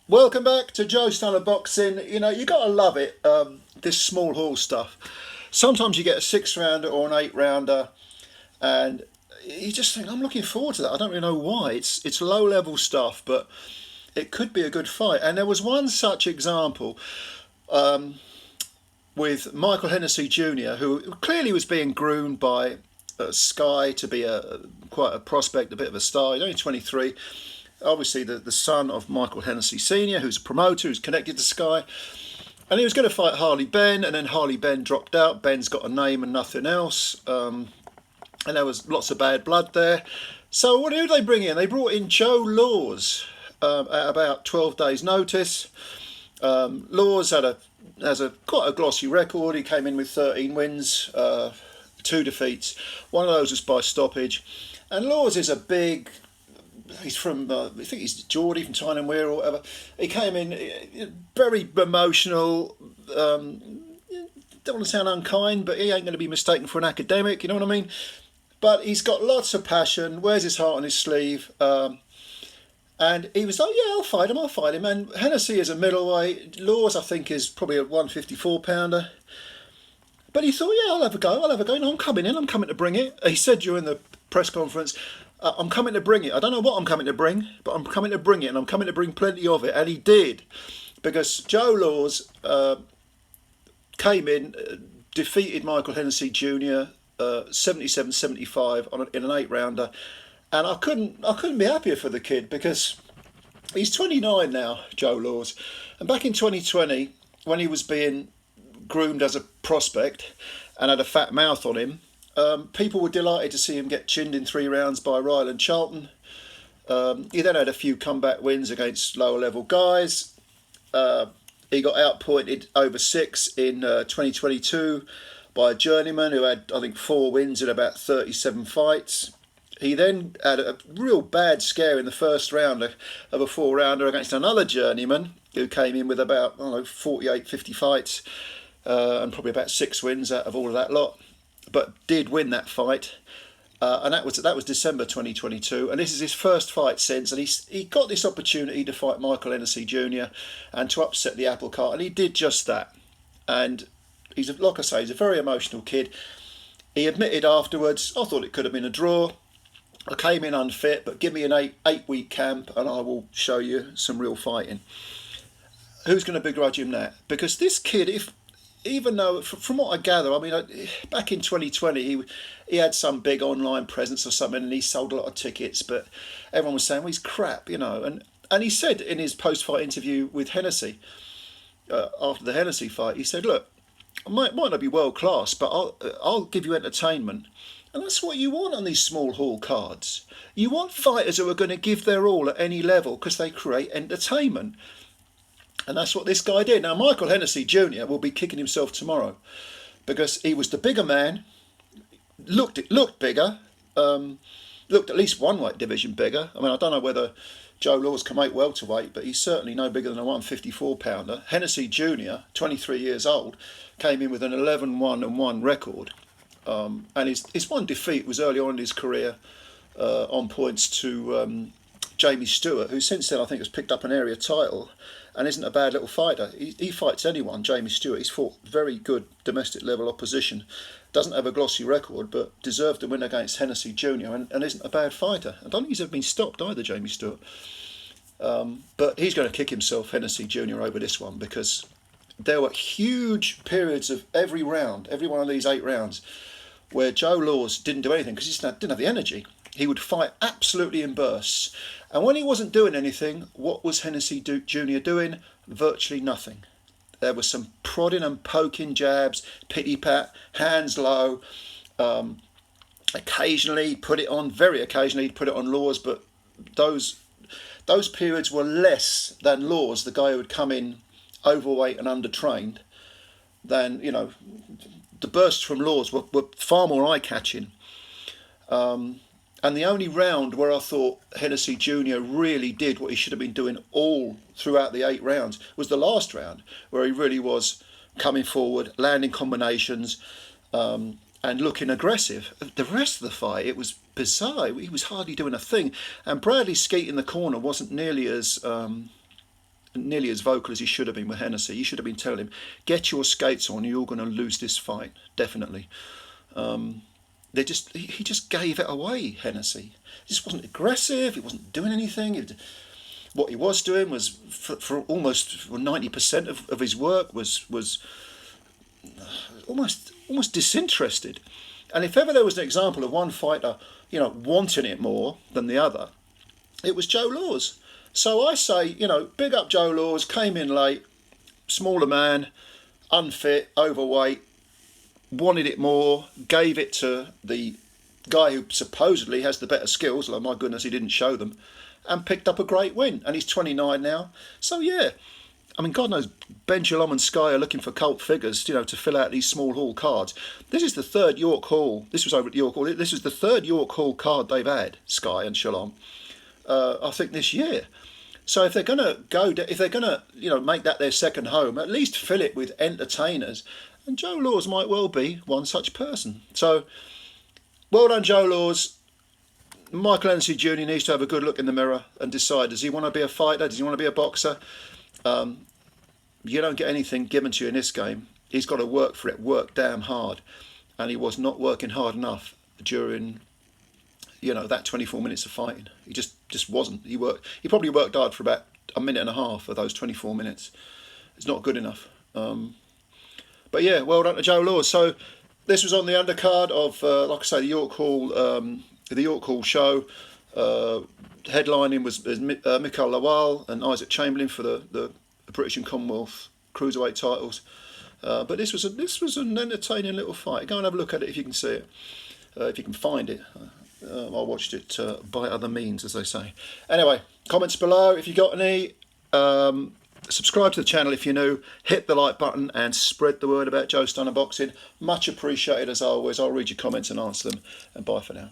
Welcome back to Joe Stunner Boxing. You know, you gotta love it, this small hall stuff. Sometimes you get a 6 rounder or an 8 rounder, and you just think, I'm looking forward to that. I don't really know why. It's low level stuff, but it could be a good fight. And there was one such example with Michael Hennessey Jr., who clearly was being groomed by Sky to be quite a prospect, a bit of a star. He's only 23. Obviously, the son of Michael Hennessey Sr., who's a promoter, who's connected to Sky. And he was going to fight Harley Benn, and then Harley Benn dropped out. Ben's got a name and nothing else. And there was lots of bad blood there. So what did they bring in? They brought in Joe Laws at about 12 days' notice. Laws has quite a glossy record. He came in with 13 wins, 2 defeats. One of those was by stoppage. And Laws is a big... He's from, I think he's Geordie from Tyne and Wear or whatever. He came in very emotional. Don't want to sound unkind, but he ain't going to be mistaken for an academic, you know what I mean? But he's got lots of passion, wears his heart on his sleeve. And he was like, yeah, I'll fight him. And Hennessey is a middleweight. Laws, I think, is probably a 154-pounder. But he thought, yeah, I'll have a go. No, I'm coming to bring it. He said during the press conference, I'm coming to bring it. I don't know what I'm coming to bring, but I'm coming to bring it, and I'm coming to bring plenty of it. And he did, because Joe Laws came in, defeated Michael Hennessey Jr. 77-75 in an 8 rounder, and I couldn't be happier for the kid, because he's 29 now, Joe Laws, and back in 2020 when he was being groomed as a prospect and had a fat mouth on him. People were delighted to see him get chinned in 3 rounds by Ryland Charlton. He then had a few comeback wins against lower level guys. He got outpointed over 6 in 2022 by a journeyman who had, I think, 4 wins in about 37 fights. He then had a real bad scare in the first round of a 4 rounder against another journeyman who came in with about, 48, 50 fights and probably about 6 wins out of all of that lot, but did win that fight, and that was December 2022, and this is his first fight since, and he got this opportunity to fight Michael Hennessey Jr. and to upset the apple cart, and he did just that. And he's like I say, he's a very emotional kid. He admitted afterwards, I thought it could have been a draw. I came in unfit, but give me an 8-week camp and I will show you some real fighting. Who's going to begrudge him that? Because this kid, even though, from what I gather, I mean, back in 2020, he had some big online presence or something, and he sold a lot of tickets, but everyone was saying, well, he's crap, And he said in his post-fight interview with Hennessey, after the Hennessey fight, he said, look, I might not be world-class, but I'll give you entertainment. And that's what you want on these small hall cards. You want fighters who are going to give their all at any level because they create entertainment. And that's what this guy did. Now, Michael Hennessey Jr. will be kicking himself tomorrow because he was the bigger man, looked bigger, looked at least one weight division bigger. I mean, I don't know whether Joe Laws can make welterweight, but he's certainly no bigger than a 154-pounder. Hennessey Jr., 23 years old, came in with an 11-1-1 record. And his one defeat was early on in his career on points to Jamie Stewart, who since then I think has picked up an area title and isn't a bad little fighter. He fights anyone, Jamie Stewart. He's fought very good domestic level opposition. Doesn't have a glossy record, but deserved to win against Hennessey Jr. and isn't a bad fighter. I don't think he's ever been stopped either, Jamie Stewart. But he's going to kick himself, Hennessey Jr., over this one, because there were huge periods of every one of these 8 rounds, where Joe Laws didn't do anything because he didn't have the energy. He would fight absolutely in bursts. And when he wasn't doing anything, what was Hennessey Jr. doing? Virtually nothing. There was some prodding and poking jabs, pity-pat, hands low. Occasionally, very occasionally, he'd put it on Laws, but those periods were less than Laws, the guy who would come in overweight and undertrained. Than, the bursts from Laws were far more eye-catching. And the only round where I thought Hennessey Jr. really did what he should have been doing all throughout the 8 rounds was the last round, where he really was coming forward, landing combinations, and looking aggressive. The rest of the fight, it was bizarre. He was hardly doing a thing. And Bradley Skeet in the corner wasn't nearly as nearly as vocal as he should have been with Hennessy. You should have been telling him, get your skates on, you're going to lose this fight, definitely. He just gave it away, Hennessy. He just wasn't aggressive, he wasn't doing anything. What he was doing was, for almost 90% of his work, was almost disinterested. And if ever there was an example of one fighter, wanting it more than the other, it was Joe Laws. So I say, big up Joe Laws, came in late, smaller man, unfit, overweight, wanted it more, gave it to the guy who supposedly has the better skills, although my goodness he didn't show them, and picked up a great win. And he's 29 now. So yeah, I mean, God knows Ben Shalom and Sky are looking for cult figures, to fill out these small hall cards. This is the third York Hall. This was over at York Hall. This is the third York Hall card they've had, Sky and Shalom, I think this year. So if they're going to make that their second home, at least fill it with entertainers. And Joe Laws might well be one such person. So, well done, Joe Laws. Michael Hennessey Jr. needs to have a good look in the mirror and decide, does he want to be a fighter? Does he want to be a boxer? You don't get anything given to you in this game. He's got to work for it, work damn hard. And he was not working hard enough during, that 24 minutes of fighting. He just wasn't. He probably worked hard for about a minute and a half of those 24 minutes. It's not good enough. But yeah, well done to Joe Laws. So this was on the undercard of, like I say, the York Hall show. Headlining was MICHAEL Lawal and Isaac Chamberlain for the British and Commonwealth cruiserweight titles. But this was an entertaining little fight. Go and have a look at it if you can see it, if you can find it. I watched it by other means, as they say. Anyway, comments below if you got any. Subscribe to the channel if you're new. Hit the like button and spread the word about Joe Stunner Boxing. Much appreciated as always. I'll read your comments and answer them. And bye for now.